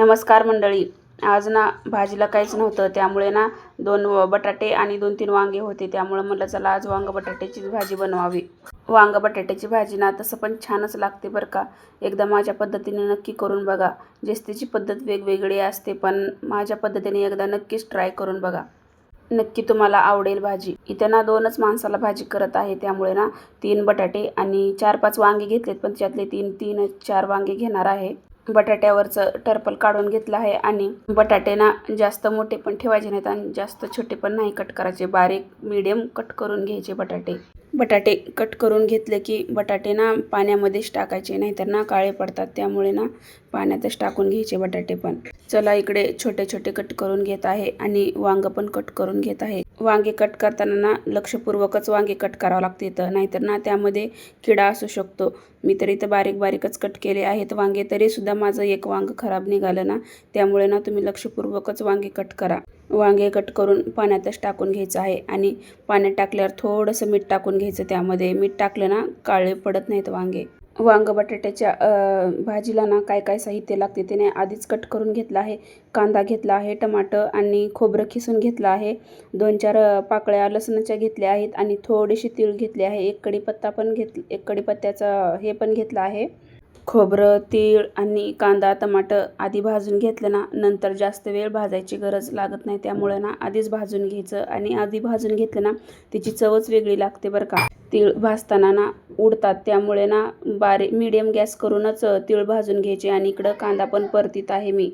नमस्कार मंडळी. आज ना भाजीला काहीच नव्हतं, त्यामुळे ना 2 बटाटे आणि 2-3 वांगे होते. त्यामुळे म्हटलं चला आज वांग बटाट्याची भाजी बनवावी. वांग बटाट्याची भाजी ना तसं पण छानच लागते बरं का. एकदा माझ्या पद्धतीने नक्की करून बघा. ज्याची पद्धत वेगवेगळी असते, पण माझ्या पद्धतीने एकदा नक्कीच ट्राय करून बघा. नक्की तुम्हाला आवडेल भाजी. इथे ना 2च माणसाला भाजी करत आहे, त्यामुळे ना 3 बटाटे आणि 4-5 वांगे घेतलेत, पण त्यातले 4 वांगे घेणार आहे. बटाट्यावरचं टर्पल काढून घेतलं आहे आणि बटाटे ना जास्त मोठे पण ठेवायचे नाहीत आणि जास्त छोटे पण नाही कट करायचे. बारीक मीडियम कट करून घ्यायचे बटाटे कट करून घेतले की बटाटे ना पाण्यामध्येच टाकायचे, नाहीतर ना काळे पडतात. त्यामुळे ना पाण्यातच टाकून घ्यायचे बटाटे पण. चला इकडे छोटे छोटे कट करून घेत आहे आणि वांग पण कट करून घेत आहे. वांगे कट करताना ना लक्षपूर्वकच वांगे कट करावं लागते, नाहीतर ना त्यामध्ये किडा असू शकतो. मी तर इथं बारीकच कट केले आहेत वांगे, तरी सुद्धा माझं एक वांग खराब निघालं ना. त्यामुळे ना तुम्ही लक्षपूर्वकच वांगे कट करा. वांगे कट करून पाण्यातच टाकून घ्यायचं आहे आणि पाण्यात टाकल्यावर थोडंसं मीठ टाकून घ्यायचं. त्यामध्ये मीठ टाकलं ना काळे पडत नाहीत वांगे. वांग बटाट्याच्या भाजीला ना काय काय साहित्य लागते त्याने आधीच कट करून घेतलं आहे. कांदा घेतला आहे, टमाटर आणि खोबरं खिसून घेतलं आहे. 2-4 पाकळ्या लसणाच्या घेतल्या आहेत आणि थोडीशी तीळ घेतली आहे. एक कढीपत्त्याचं हे पण घेतलं आहे. खोबरं, तीळ आणि कांदा, टमाटर आधी भाजून घेतलं ना, नंतर जास्त वेळ भाजायची गरज लागत नाही. त्यामुळे ना आधीच भाजून घ्यायचं आणि आधी भाजून घेतलं ना त्याची चवच वेगळी लागते बरं का. तीळ भाजताना ना उडतात, त्यामुळे ना मीडियम गॅस करूनच तीळ भाजून घ्यायचे. आणि इकडं कांदा पण परतीत आहे मी.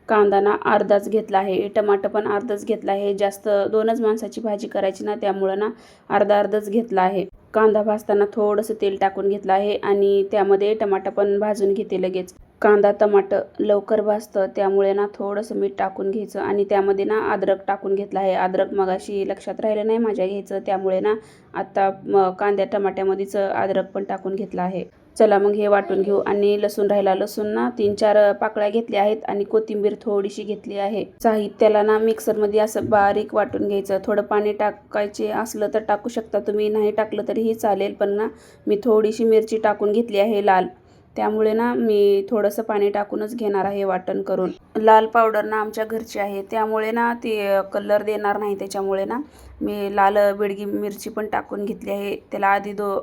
कांदा ना अर्धाच घेतला आहे, टमाटर पण अर्धच घेतला आहे. जास्त 2च माणसाची भाजी करायची ना, त्यामुळं ना अर्धाच घेतला आहे. कांदा भाजताना थोडंसं तेल टाकून घेतलं आहे आणि त्यामध्ये टमाटर पण भाजून घेते लगेच. कांदा टमाटर लवकर भाजतं, त्यामुळे ना थोडंसं मीठ टाकून घ्यायचं आणि त्यामध्ये ना अद्रक टाकून घेतलं आहे. अद्रक मगाशी लक्षात राहिलं नाही माझ्या घ्यायचं, त्यामुळे ना आता कांद्या टमाट्यामध्येच अद्रक पण टाकून घेतलं आहे. चला मग हे वाटून घेऊ. आणि लसूण राहिला, लसूण ना 3-4 पाकळ्या घेतल्या आहेत आणि कोथिंबीर थोडीशी घेतली आहे. साहित्याला ना मिक्सरमध्ये असं बारीक वाटून घ्यायचं. थोडं पाणी टाकायचे असलं तर टाकू शकता तुम्ही, नाही टाकलं तरीही चालेल. पण ना मी थोडीशी मिरची टाकून घेतली आहे लाल, त्यामुळे ना मी थोडंसं पाणी टाकूनच घेणार आहे वाटण करून. लाल पावडर ना आमच्या घरची आहे, त्यामुळे ना ती कलर देणार नाही. त्याच्यामुळे ना मी लाल बेडगी मिरची पण टाकून घेतली आहे. त्याला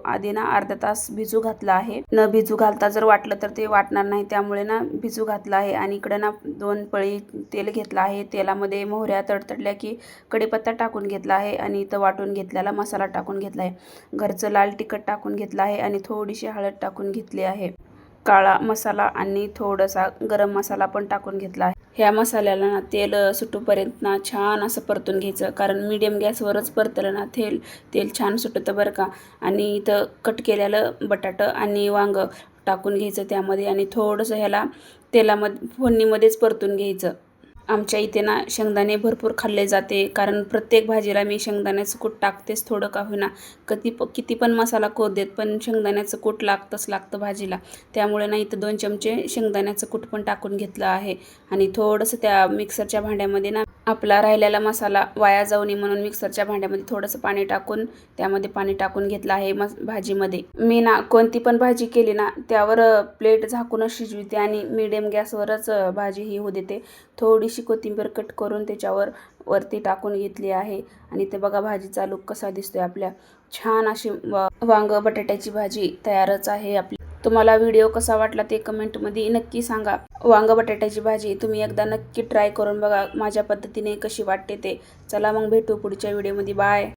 आधी ना अर्धा तास भिजू घातला आहे. न भिजू घालता जर वाटलं तर ते वाटणार नाही, त्यामुळे ना भिजू घातला आहे. आणि इकडे ना 2 पळी तेल घेतलं आहे. तेलामध्ये मोहऱ्या तडतडल्या की कढीपत्ता टाकून घेतला आहे आणि इथं वाटून घेतलेला मसाला टाकून घेतला आहे. घरचं लाल तिखट टाकून घेतलं आहे आणि थोडीशी हळद टाकून घेतली आहे. काळा मसाला आणि थोडासा गरम मसाला पण टाकून घेतला आहे. ह्या मसाल्याला ना तेल सुटूपर्यंत ना छान असं परतून घ्यायचं, कारण मीडियम गॅसवरच परतलं ना तेल छान सुटतं बरं का. आणि इथं कट केलेलं बटाटं आणि वांग टाकून घ्यायचं त्यामध्ये आणि थोडंसं ह्याला तेलामध्ये फोडणीमध्येच परतून घ्यायचं. आमच्या इथे ना शेंगदाणे भरपूर खाल्ले जाते, कारण प्रत्येक भाजीला मी शेंगदाण्याचं कूट टाकतेच थोडं का होईना. किती पण मसाला करू देत, पण शेंगदाण्याचं कूट लागतं भाजीला. त्यामुळे ना इथं 2 चमचे शेंगदाण्याचं कूट पण टाकून घेतलं आहे. आणि थोडंसं त्या मिक्सरच्या भांड्यामध्ये ना आपला राहिलेला मसाला वाया जाऊ नये म्हणून मिक्सरच्या भांड्यामध्ये थोडंसं पाणी टाकून त्यामध्ये पाणी टाकून घेतलं आहे भाजीमध्ये. मी ना कोणती पण भाजी केली ना त्यावर प्लेट झाकूनच शिजविते आणि मीडियम गॅसवरच भाजी ही होऊ देते. थोडीशी कोथिंबीर कट करून त्याच्यावर वरती टाकून घेतली आहे आणि ते बघा भाजीचा लूक कसा दिसतोय आपल्या. छान अशी वांग बटाट्याची भाजी तयारच आहे आपली. तुम्हाला व्हिडिओ कसा वाटला ते कमेंटमध्ये नक्की सांगा. वांग बटाट्याची भाजी तुम्ही एकदा नक्की ट्राय करून बघा माझ्या पद्धतीने कशी वाटते ते. चला मग भेटू पुढच्या व्हिडिओमध्ये. बाय.